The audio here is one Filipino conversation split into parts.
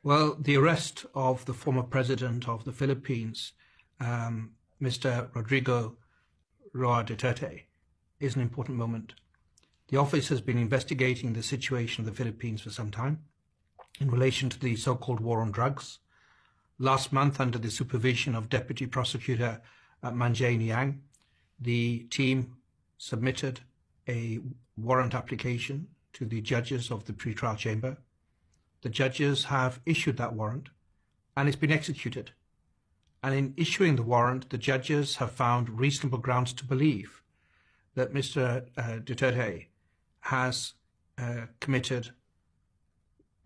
Well, the arrest of the former president of the Philippines, Mr. Rodrigo Roa Duterte, is an important moment. The office has been investigating the situation of the Philippines for some time in relation to the so-called war on drugs. Last month, under the supervision of Deputy Prosecutor Manjay Niang, the team submitted a warrant application to the judges of the pre-trial chamber. The judges have issued that warrant and it's been executed. And in issuing the warrant, the judges have found reasonable grounds to believe that Mr. Duterte has committed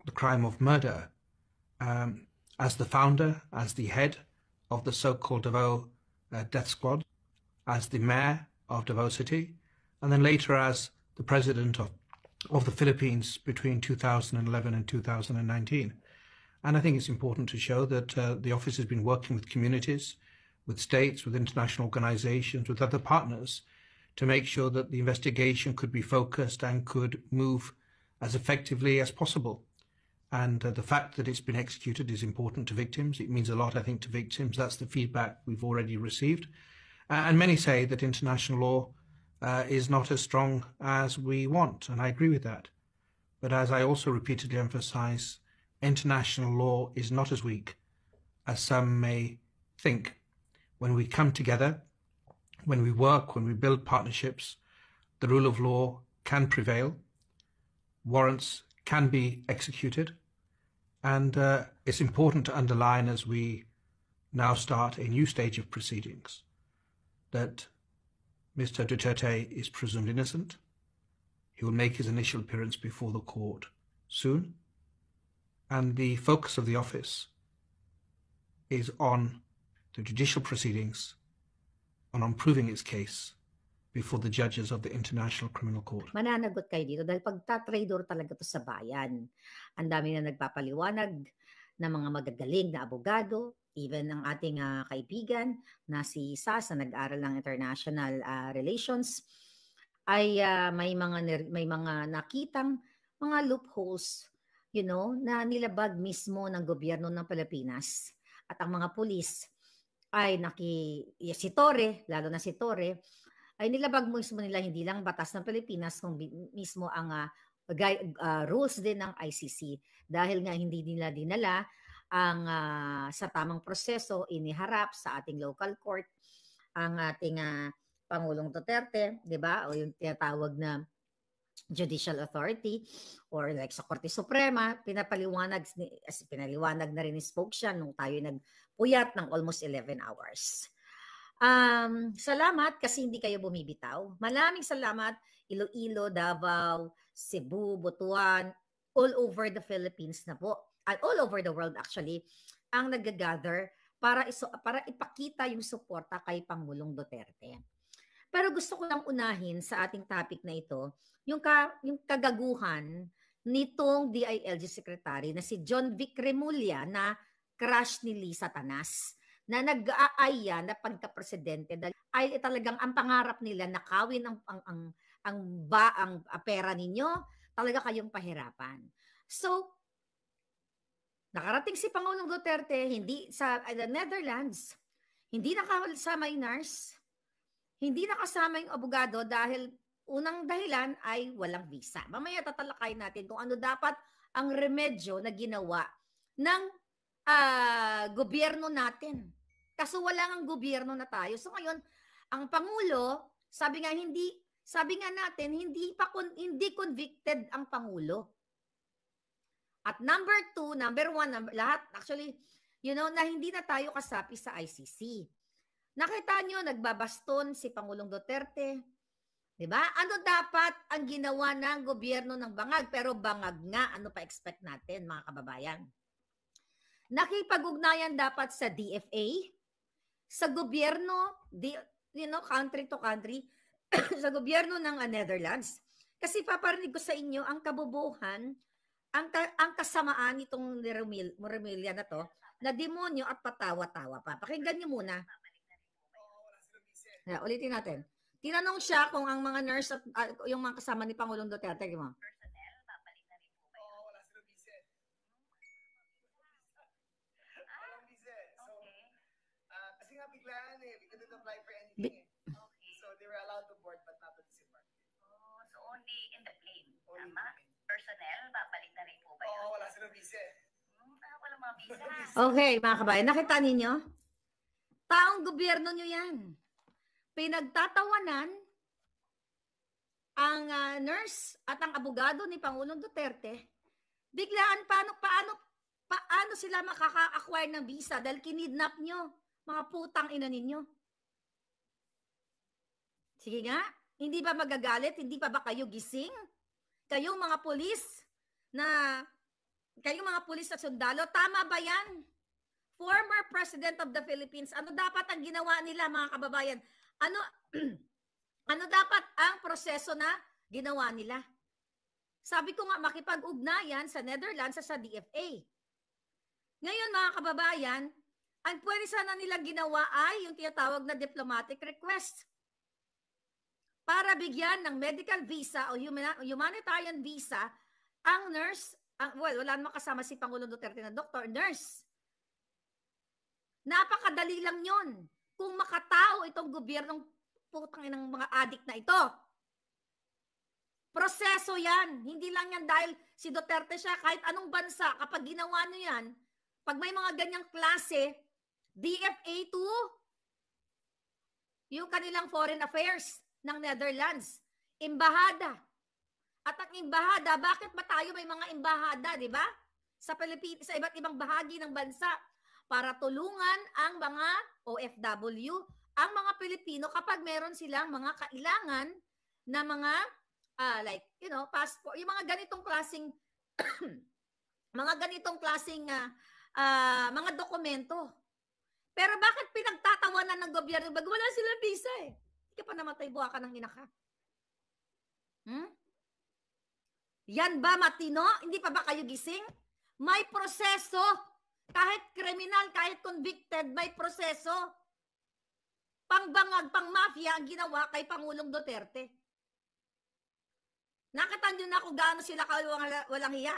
the crime of murder as the founder, as the head of the so-called Davao death squad, as the mayor of Davao City, and then later as the president of the Philippines between 2011 and 2019. And I think it's important to show that the office has been working with communities, with states, with international organizations, with other partners to make sure that the investigation could be focused and could move as effectively as possible. And the fact that it's been executed is important to victims. It means a lot, I think, to victims. That's the feedback we've already received. And many say that international law is not as strong as we want, and I agree with that. But as I also repeatedly emphasize, international law is not as weak as some may think. When we come together, when we work, when we build partnerships, the rule of law can prevail, warrants can be executed, and it's important to underline as we now start a new stage of proceedings that Mr. Duterte is presumed innocent. He will make his initial appearance before the court soon, and the focus of the office is on the judicial proceedings and on proving its case before the judges of the International Criminal Court. Mananagot kayo dito dahil pagtatraidor talaga to sa bayan. Ang dami na nagpapaliwanag ng mga magagaling na abogado, even ang ating kaibigan na si Sas na nag-aral ng international relations ay may mga nakitang mga loopholes, na nilabag mismo ng gobyerno ng Pilipinas. At ang mga pulis ay si Torre, lalo na si Torre, ay nilabag mismo nila hindi lang batas ng Pilipinas, kundi mismo ang rules din ng ICC. Dahil nga hindi nila dinala ang sa tamang proseso, iniharap sa ating local court ang ating Pangulong Duterte, 'di ba? O yung tinatawag na judicial authority or like sa Korte Suprema, pinaliwanag na rin ni spokesman nung tayo nagpuyat ng almost 11 hours. Salamat kasi hindi kayo bumibitaw. Maraming salamat, Iloilo, Davao, Cebu, Butuan, all over the Philippines na po. At all over the world actually, ang nag-gather para ipakita yung suporta kay Pangulong Duterte. Pero gusto ko lang unahin sa ating topic na ito, yung kagaguhan nitong DILG Secretary na si John Vic Remulla na crush ni Lisa Tanas, na nag-aaya na pagka-presidente dahil ay talagang ang pangarap nila nakawin ang pera ninyo, talaga kayong pahirapan. So, nakarating si Pangulong Duterte hindi sa Netherlands, hindi nakasama yung nurse, hindi nakasama yung abogado dahil unang dahilan ay walang visa. Mamaya tatalakayin natin kung ano dapat ang remedyo na ginawa ng gobyerno natin. Kaso wala ng gobyerno na tayo. So ngayon, ang Pangulo, sabi nga natin, hindi convicted ang Pangulo. At number one, lahat, actually, na hindi na tayo kasapi sa ICC. Nakita nyo, nagbabaston si Pangulong Duterte. Diba? Ano dapat ang ginawa ng gobyerno ng bangag? Pero bangag nga, ano pa expect natin, mga kababayan? Nakipag-ugnayan dapat sa DFA, sa gobyerno, country to country, sa gobyerno ng Netherlands. Kasi paparinig ko sa inyo, ang kabubuhan, ang kasamaan nitong Remulla na to, na demonyo at patawa-tawa pa. Pakinggan niyo muna. Ulitin natin. Tinanong siya kung ang mga nurse at yung mga kasama ni Pangulong Duterte, personnel, babalik na rin po ba yun? Oo, wala silang visa eh. Wala mga visa. Okay, mga kabayan, nakita ninyo? Taong gobyerno nyo yan. Pinagtatawanan ang nurse at ang abogado ni Pangulong Duterte. Biglaan, paano sila makaka-acquire ng visa dahil kinidnap nyo, mga putang ina ninyo? Sige nga, hindi ba magagalit? Hindi pa ba kayo gising? Kayong mga pulis at sundalo, tama ba yan? Former President of the Philippines, ano dapat ang ginawa nila, mga kababayan? Ano dapat ang proseso na ginawa nila? Sabi ko nga, makipag-ugnayan sa Netherlands sa DFA. Ngayon, mga kababayan, ang pwede sana nila ginawa ay yung tinatawag na diplomatic request para bigyan ng medical visa o humanitarian visa ang nurse, wala namang kasama si Pangulong Duterte na doktor, nurse. Napakadali lang yon kung makatao itong gobyernong putang inang mga adik na ito. Proseso yan. Hindi lang yan dahil si Duterte siya, kahit anong bansa, kapag ginawa nyo yan, pag may mga ganyang klase, DFA 2, yung kanilang foreign affairs ng Netherlands, embahada. At ang embahada, bakit ba tayo may mga embahada, di ba? Sa Pilipinas, sa iba't ibang bahagi ng bansa, para tulungan ang mga OFW, ang mga Pilipino kapag meron silang mga kailangan na mga passport, yung mga ganitong klaseng mga dokumento. Pero bakit pinagtatawanan ng gobyerno? Bago wala silang visa eh. Hindi ka pa namatay, buha ka ng ina ka. Yan ba matino? Hindi pa ba kayo gising? May proseso. Kahit kriminal, kahit convicted, may proseso. Pangbangag, pang-mafia ang ginawa kay Pangulong Duterte. Nakatandyo na kung gaano sila walang hiya.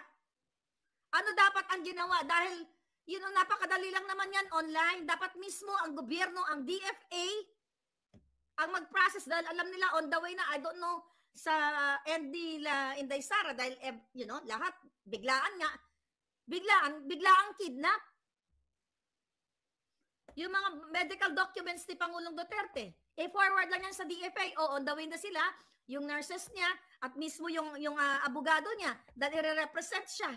Ano dapat ang ginawa? Dahil, napakadali lang naman yan online. Dapat mismo ang gobyerno, ang DFA, ang mag-process dahil alam nila on the way na, I don't know, sa ND Inday Sara, dahil, lahat, biglaan kidnap. Yung mga medical documents ni Pangulong Duterte, forward lang yan sa DFA, on the way na sila, yung nurses niya, at mismo yung abogado niya, dahil i-represent siya.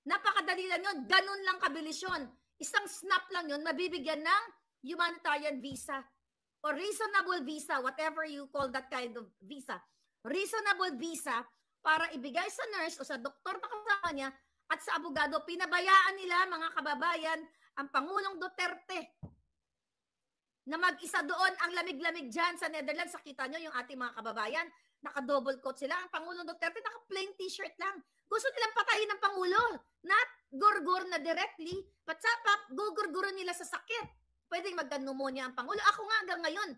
Napakadali lang yun, ganun lang kabilis yun. Isang snap lang yun, mabibigyan ng humanitarian visa or reasonable visa, whatever you call that kind of visa. Reasonable visa para ibigay sa nurse o sa doktor na kasama niya at sa abogado. Pinabayaan nila, mga kababayan, ang Pangulong Duterte na mag-isa doon. Ang lamig-lamig dyan sa Netherlands. Sakita nyo yung ating mga kababayan, naka-double coat sila. Ang Pangulong Duterte naka-plain t-shirt lang. Gusto nilang patayin ng Pangulo. Not gurgur na directly, but gugurguro nila sa sakit. Pwedeng magka-pneumonia ang Pangulo. Ako nga hanggang ngayon,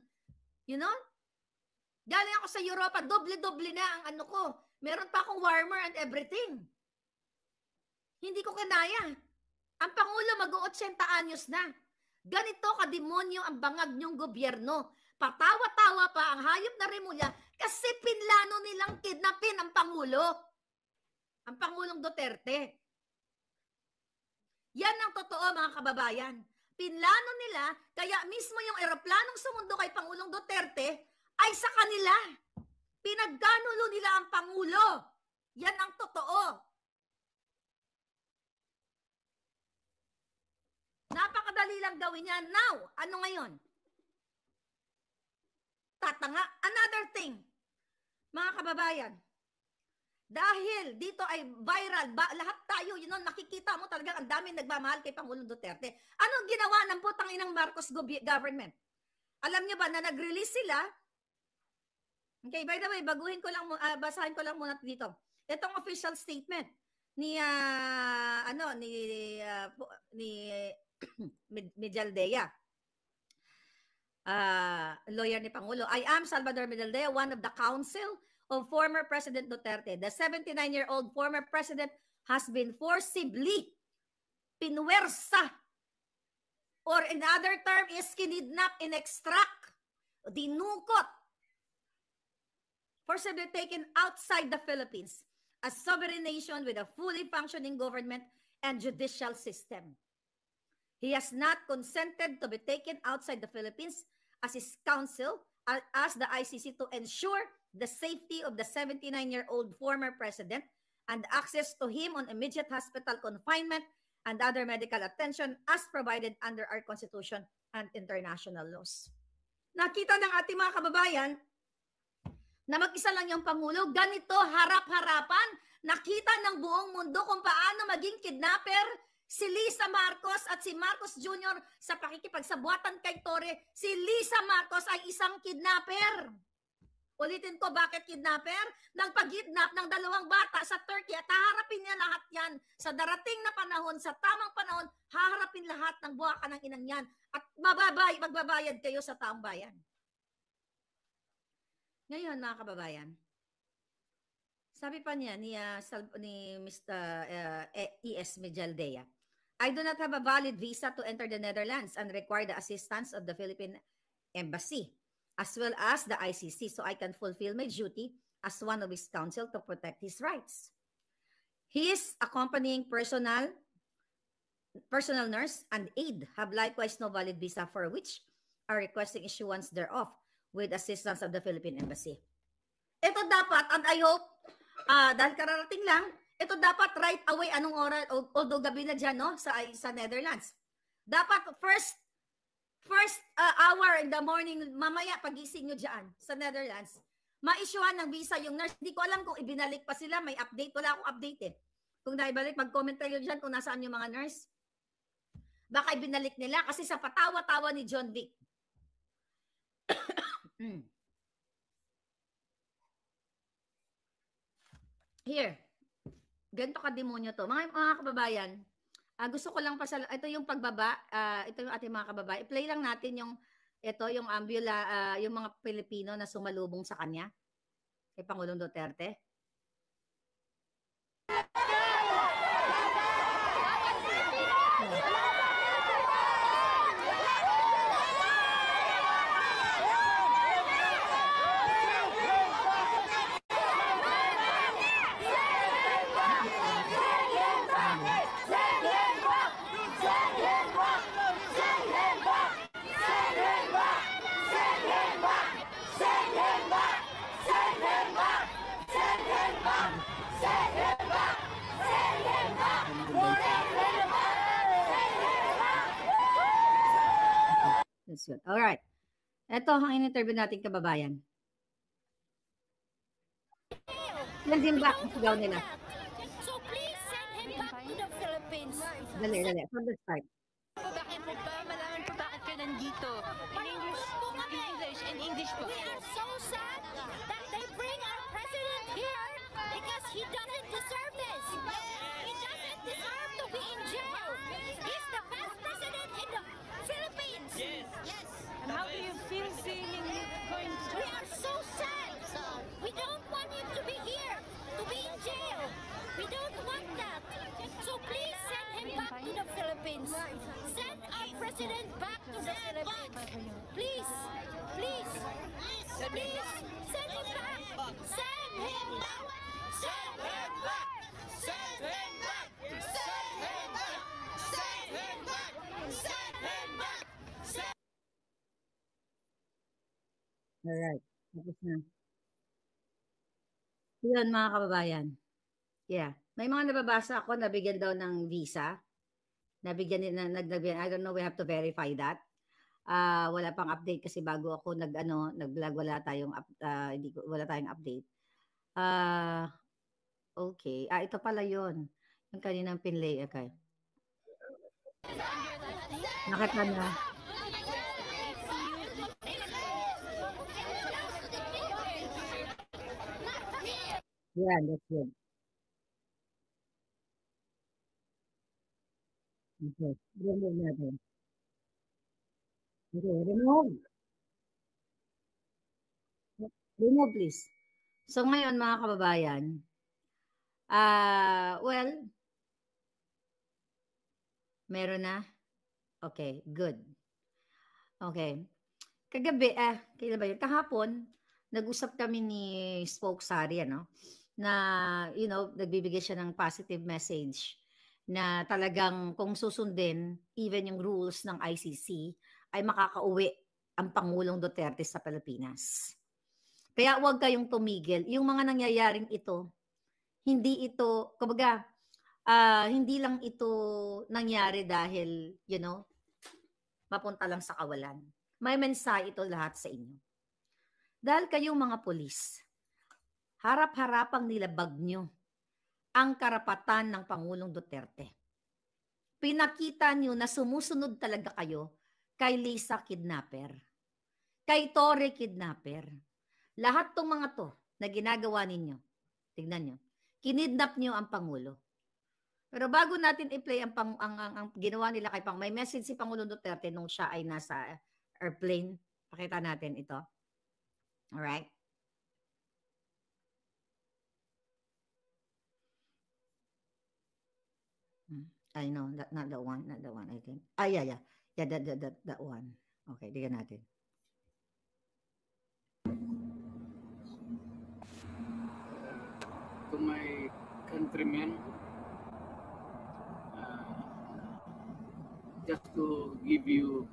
galing ako sa Europa, doble-doble na ang ano ko. Meron pa akong warmer and everything. Hindi ko kinaya. Ang Pangulo mag-80 anyos na. Ganito kademonyo ang bangag niyong gobyerno. Patawa-tawa pa ang hayop na Rimulya kasi pinlano nilang kidnapin ang Pangulo. Ang Pangulong Duterte. Yan ang totoo, mga kababayan. Pinlano nila, kaya mismo yung eroplanong sumundo kay Pangulong Duterte ay sa kanila. Pinagkanulo nila ang Pangulo. Yan ang totoo. Napakadali lang gawin yan. Now, ano ngayon? Tatanga. Another thing, mga kababayan, dahil dito ay viral, lahat tayo, nakikita mo talaga ang dami nagmamahal kay Pangulong Duterte. Anong ginawa ng putang inang Marcos government? Alam niyo ba na nag-release sila? Okay, by the way, basahin ko lang muna dito. Itong official statement ni Medjaldea. Lawyer ni Pangulo. I am Salvador Medjaldea, one of the counsel of former President Duterte. The 79-year-old former president has been forcibly pinuwersa, or another term is kinidnap, in-extract, dinukot, for forcibly taken outside the Philippines, a sovereign nation with a fully functioning government and judicial system. He has not consented to be taken outside the Philippines as his counsel, as the ICC, to ensure the safety of the 79-year-old former president and access to him on immediate hospital confinement and other medical attention as provided under our Constitution and international laws. Nakita ng ating mga kababayan na mag-isa lang yung Pangulo, ganito harap-harapan, nakita ng buong mundo kung paano maging kidnapper si Lisa Marcos at si Marcos Jr. sa pakikipagsabuatan kay Torre. Si Lisa Marcos ay isang kidnapper. Ulitin ko, bakit kidnapper? Nang pag-kidnap ng 2 bata sa Turkey at haharapin niya lahat yan sa darating na panahon, sa tamang panahon, haharapin lahat ng buwakan ng inang yan at magbabayad kayo sa taong bayan. Ngayon, mga kababayan, sabi pa niya ni Mr. E.S. Mijaldea, I do not have a valid visa to enter the Netherlands and require the assistance of the Philippine Embassy as well as the ICC, so I can fulfill my duty as one of his counsel to protect his rights. His accompanying personal nurse and aide have likewise no valid visa, for which are requesting issuance thereof with assistance of the Philippine Embassy. Ito dapat, and I hope, dahil kararating lang, ito dapat right away, anong oras, although gabi na dyan, no, sa Netherlands. Dapat first hour in the morning, mamaya pagising nyo dyan sa Netherlands, ma-issuehan ng visa yung nurse. Hindi ko alam kung ibinalik pa sila, may update. Wala akong update eh. Kung naibalik, mag-comment kayo dyan kung nasaan yung mga nurse. Baka ibinalik nila kasi sa patawa-tawa ni John Vic. Here, ganito ka-demonyo to. Mga kababayan, gusto ko lang ito yung pagbaba, ito yung ating mga kababayan. I-play lang natin yung yung mga Pilipino na sumalubong sa kanya, kay Pangulong Duterte. That's good. All right. Ito ang in-interview nating kababayan. Send him back ang sigaw nila. So please send him back to the Philippines. Dali. From the start. Bakit po ba? Malaman po bakit ka nandito. In English po. We are so sad that they bring our president here because he doesn't deserve this. He doesn't deserve to be in jail. He's the best president in the Philippines. Yes. And how do you feel seeing him going to We are so sad. We don't want him to be here, to be in jail. We don't want that. So please send him back to the Philippines. Send our president back to the Philippines. Please. Please. Please. Send him back. Send him back. Send him back. Send him back. Send him back. Send him back. Send him back. Alright. Tapos na. Yun, mga kababayan. Yeah. May mga nababasa ako, nabigyan daw ng visa. Nabigyan, I don't know, we have to verify that. Wala pang update kasi bago ako nag-vlog, wala tayong update. Okay. Ito pala yun. Yung kaninang pinlay. Okay. Nakita na. Yeah, that's good. Okay. Remove natin. Okay, remove. Remove, please. So, ngayon, mga kababayan, well, meron na? Okay, good. Okay. Kagabi, kailan ba yun? Kahapon, nag-usap kami ni Spoke Sari, ano, na, nagbibigay siya ng positive message na talagang kung susundin, even yung rules ng ICC, ay makakauwi ang Pangulong Duterte sa Pilipinas. Kaya huwag kayong tumigil. Yung mga nangyayaring ito, hindi ito, kumbaga, hindi lang ito nangyari dahil, mapunta lang sa kawalan. May mensahe ito lahat sa inyo. Dahil kayong mga pulis, harap-harapang nilabag nyo ang karapatan ng Pangulong Duterte. Pinakita nyo na sumusunod talaga kayo kay Lisa Kidnapper, kay Torre Kidnapper. Lahat tong mga to na ginagawa ninyo, tignan nyo, kinidnap nyo ang Pangulo. Pero bago natin i-play ang ginawa nila kay may message si Pangulong Duterte nung siya ay nasa airplane. Pakita natin ito. Alright? I know, not the one, I think. Yeah, that one. Okay, tingnan natin. To my countrymen, just to give you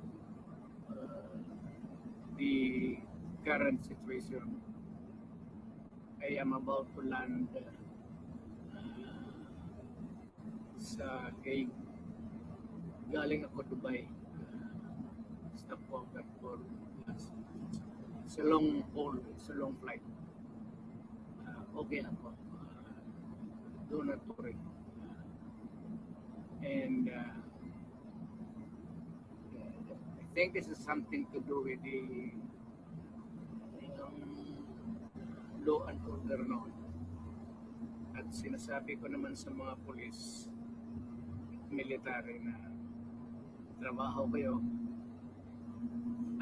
the current situation, I am about to land sa Hague. Galing ako Dubai. Stopover for it's a long haul, it's a long flight. Okay ako. Do not worry. And I think this is something to do with the law and order noon. At sinasabi ko naman sa mga pulis, military na trabaho kayo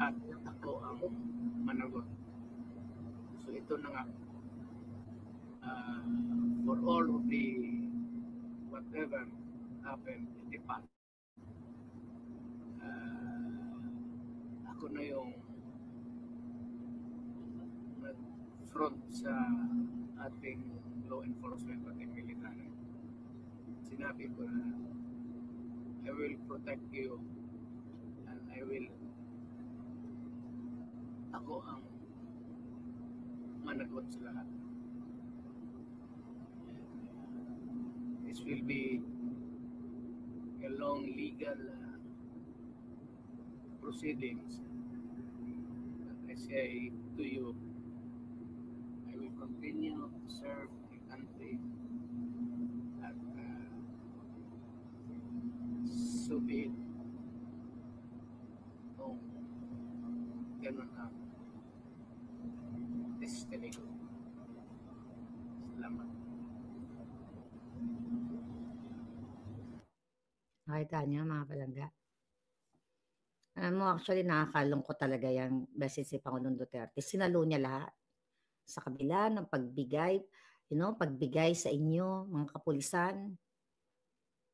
at ako ang managot. So ito na nga. For all of the whatever happened in the past, ako na yung nag-front sa ating law enforcement at military. Sinabi ko na I will protect you and ako ang managot sa lahat. This will be a long legal proceedings. But I say to you, I will continue to serve the country at so be it. Kung ganun ang destiny ko. Salamat. Nakita niyo mga palangga. Actually nakakalungkot talaga yung message si Pangulong Duterte. Sinalo niya lahat sa kabila ng pagbigay, pagbigay sa inyo, mga kapulisan.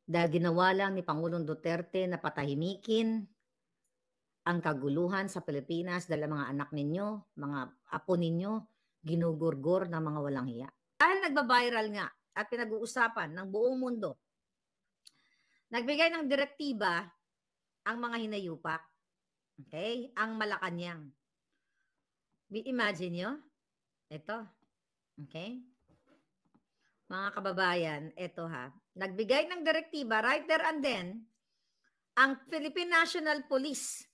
Dahil ginawa lang ni Pangulong Duterte na patahimikin ang kaguluhan sa Pilipinas dahil mga anak ninyo, mga apo ninyo, ginugurgur ng mga walang hiya. Dahil nagbabiral nga at pinag-uusapan ng buong mundo, nagbigay ng direktiba ang mga hinayupak, okay? Ang Malacanang. Imagine nyo, ito, okay? Mga kababayan, ito ha, nagbigay ng direktiba right there and then, ang Philippine National Police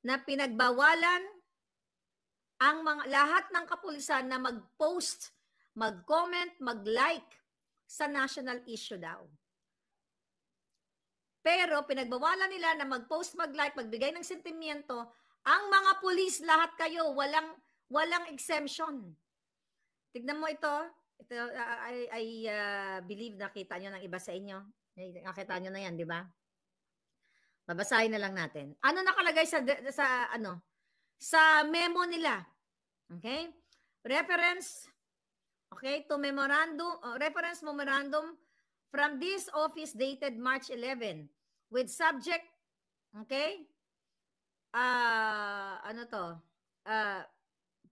na pinagbawalan ang lahat ng kapulisan na mag-post, mag-comment, mag-like sa national issue daw. Pero pinagbawalan nila na mag-post, mag-like, magbigay ng sentimiento, ang mga pulis, lahat kayo, walang exemption. Tignan mo ito. Ito, I believe nakita nyo ng iba sa inyo. Nakita nyo na yan, di ba? Babasahin na lang natin. Ano nakalagay sa memo nila? Okay? Reference, okay, to memorandum, reference memorandum from this office dated March 11 with subject, okay?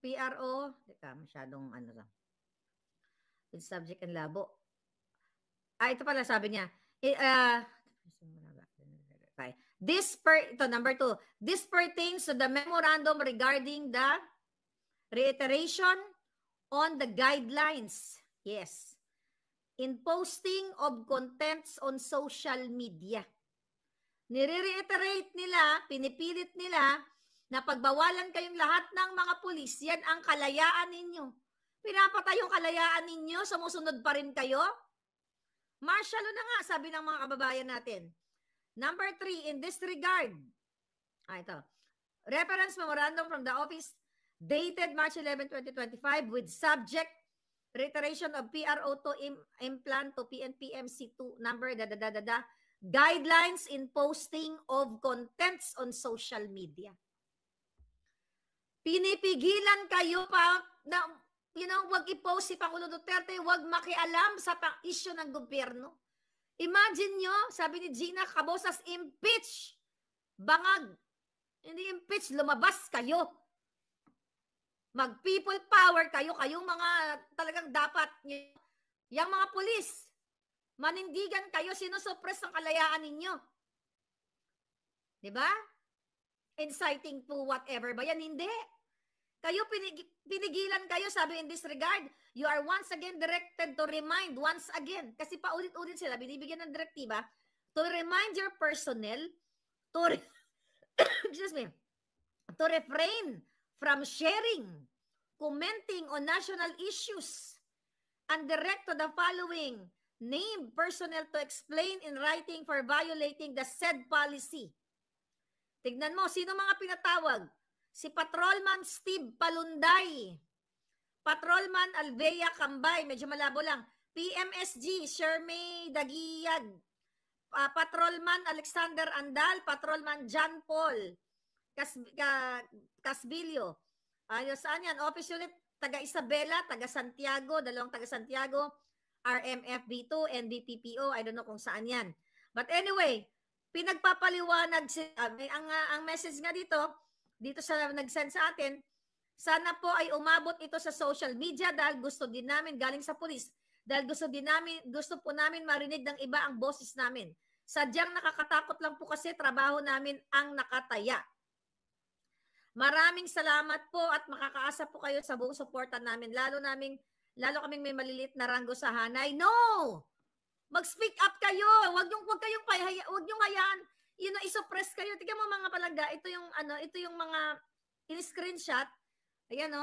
PRO, teka, masyadong ano lang. With subject and labo. Ito pala sabi niya. Ito, number 2. This pertains to the memorandum regarding the reiteration on the guidelines. Yes. In posting of contents on social media. Nire-reiterate nila, pinipilit nila na pagbawalan kayong lahat ng mga pulis, yan ang kalayaan ninyo. Pinapatay yung kalayaan ninyo, sumusunod pa rin kayo? Martial law na nga, sabi ng mga kababayan natin. Number 3, in this regard, ito, reference memorandum from the office dated March 11, 2025 with subject reiteration of PRO to implant to PNPMC2 number guidelines in posting of contents on social media. Pinipigilan kayo pa na wag i-post si Pangulo Duterte, wag makialam sa issue ng gobyerno. Imagine nyo, sabi ni Gina Cabosas, impeach. Bangag. Hindi impeach, lumabas kayo. Mag-people power kayo, kayong mga talagang dapat, yung mga pulis, manindigan kayo, sinusuppress ang kalayaan ninyo. Diba? Inciting to whatever ba yan? Hindi. Kayo, pinigilan kayo, sabi in this regard, you are once again directed to remind, once again, kasi paulit-ulit sila, binibigyan ng direktiba, to remind your personnel, excuse me, to refrain from sharing, commenting on national issues, and direct to the following named personnel to explain in writing for violating the said policy. Tignan mo, sino mga pinatawag? Si Patrolman Steve Palunday, Patrolman Alvea Cambay, medyo malabo lang, PMSG Shermay Dagiyag, Patrolman Alexander Andal, Patrolman John Paul Casbilio, saan yan? Office Unit taga Isabela, taga Santiago, dalawang taga Santiago, RMFB2, NBPPO, I don't know kung saan yan. But anyway, pinagpapaliwanag ang message nga dito sa nag-send sa atin, sana po ay umabot ito sa social media dahil gusto din namin, galing sa pulis, dahil gusto po namin marinig ng iba ang boses namin. Sadyang nakakatakot lang po kasi trabaho namin ang nakataya. Maraming salamat po at makakaasa po kayo sa buong suporta namin. Lalo kaming may maliliit na ranggo sa hanay. No! Mag-speak up kayo. Wag yung hayaan. I-suppress kayo. Tingnan mo mga palangga, ito yung mga in-screenshot. Ayan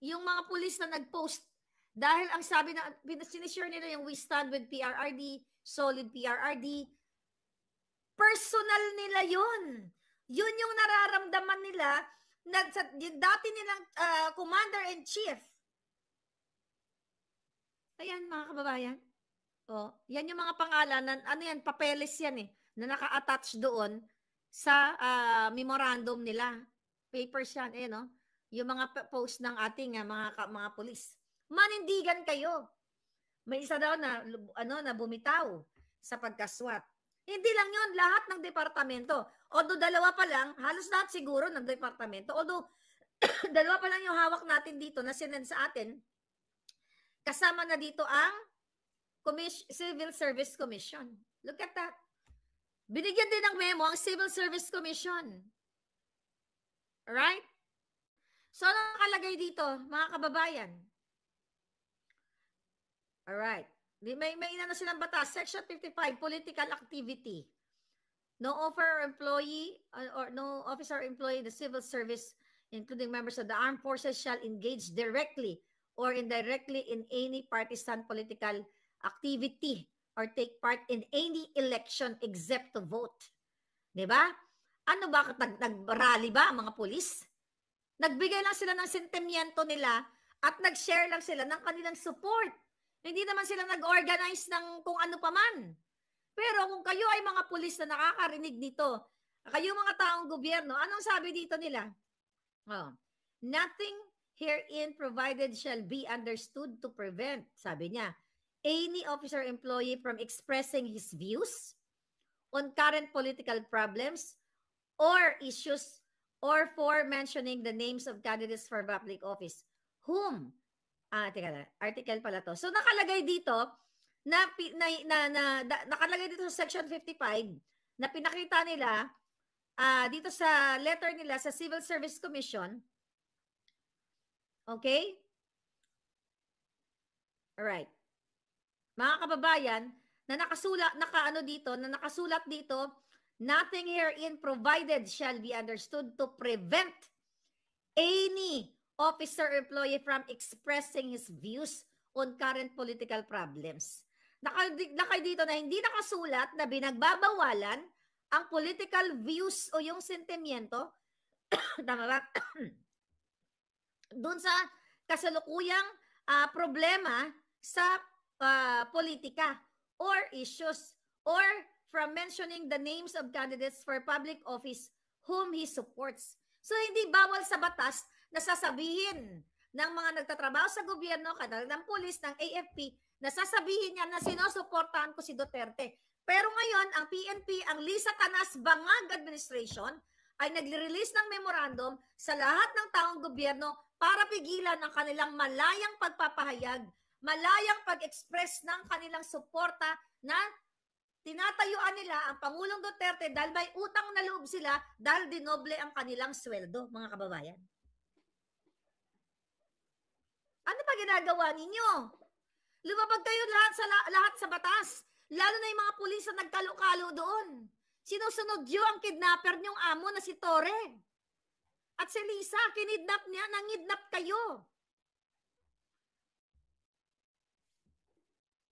yung mga pulis na nag-post. Dahil ang sabi na, sinishare nila yung we stand with PRRD, solid PRRD. Personal nila yun. Yun yung nararamdaman nila na yung dati nilang commander-in-chief. Ayan mga kababayan. Yan yung mga pangalan, papeles yan na naka-attach doon sa memorandum nila. Papers yan, yung mga post ng ating mga pulis. Manindigan kayo. May isa daw na bumitaw sa pagkaswat. Hindi lang yun, lahat ng departamento. Although dalawa pa lang, halos lahat siguro ng departamento. Although dalawa pa lang yung hawak natin dito na sinend sa atin, kasama na dito ang Civil Service Commission. Look at that. Binigyan din ng memo ang Civil Service Commission. Alright? So, ano nakalagay dito, mga kababayan? Alright. May inano silang batas. Section 55, political activity. No officer or employee in the civil service, including members of the armed forces, shall engage directly or indirectly in any partisan political activity or take part in any election except to vote. Diba? Ano ba? Nag-rally ba ang mga pulis? Nagbigay lang sila ng sentimiento nila at nag-share lang sila ng kanilang support. Hindi naman sila nag-organize ng kung ano pa man. Pero kung kayo ay mga pulis na nakakarinig nito, kayo mga taong gobyerno, anong sabi dito nila? Nothing herein provided shall be understood to prevent, sabi niya, any officer employee from expressing his views on current political problems or issues or for mentioning the names of candidates for public office. Whom? Teka na, article pala to. So nakalagay dito nakalagay dito sa section 55 na pinakita nila dito sa letter nila sa Civil Service Commission. Okay? Alright. Mga kababayan, na nakasulat dito, nothing herein provided shall be understood to prevent any officer or employee from expressing his views on current political problems. Nakay dito na hindi nakasulat na binagbabawalan ang political views o yung sentimiento tama ba? Doon sa kasalukuyang problema sa politika or issues or from mentioning the names of candidates for public office whom he supports. So hindi bawal sa batas na sasabihin ng mga nagtatrabaho sa gobyerno, ng pulis, ng AFP, na sasabihin niya na sinusuportahan ko si Duterte. Pero ngayon, ang PNP, ang Lisa Canas Bangag Administration, ay nagre-release ng memorandum sa lahat ng taong gobyerno para pigilan ang kanilang malayang pagpapahayag, malayang pag-express ng kanilang suporta na tinatayuan nila ang Pangulong Duterte dahil may utang na loob sila dahil dinoble ang kanilang sweldo, mga kababayan. Ano pa ginagawa ninyo? Lumabag kayo lahat sa batas. Lalo na yung mga pulis na nagkalo-kalo doon. Sinusunod nyo ang kidnapper niyong amo na si Torre. At si Lisa, kinidnap niya, nangidnap kayo.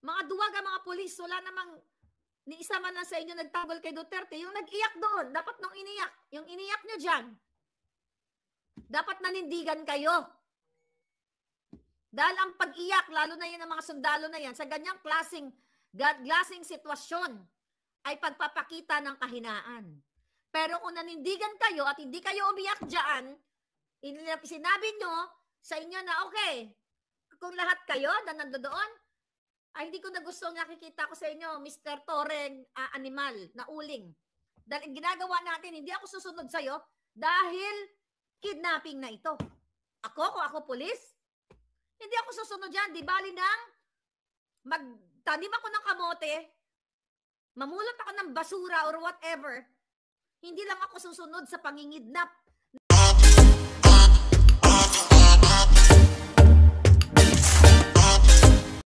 Mga duwag ang mga pulis, wala namang ni isa man lang sa inyo nagtanggol kay Duterte. Yung nag-iyak doon, dapat nung iniyak. Yung iniyak nyo dyan, dapat nanindigan kayo. Dahil ang pag-iyak, lalo na yan ang mga sundalo na yan, sa ganyang klaseng sitwasyon, ay pagpapakita ng kahinaan. Pero kung nanindigan kayo at hindi kayo umiyak dyan, sinabi nyo sa inyo na okay, kung lahat kayo na nandoon, ay hindi ko na gusto nakikita ko sa inyo, Mr. Toreng animal na uling. Dahil ginagawa natin, hindi ako susunod sa'yo dahil kidnapping na ito. Kung ako pulis, hindi ako susunod dyan. Di bali nang magtanim ako ng kamote, mamulot ako ng basura or whatever, hindi lang ako susunod sa pangingidnap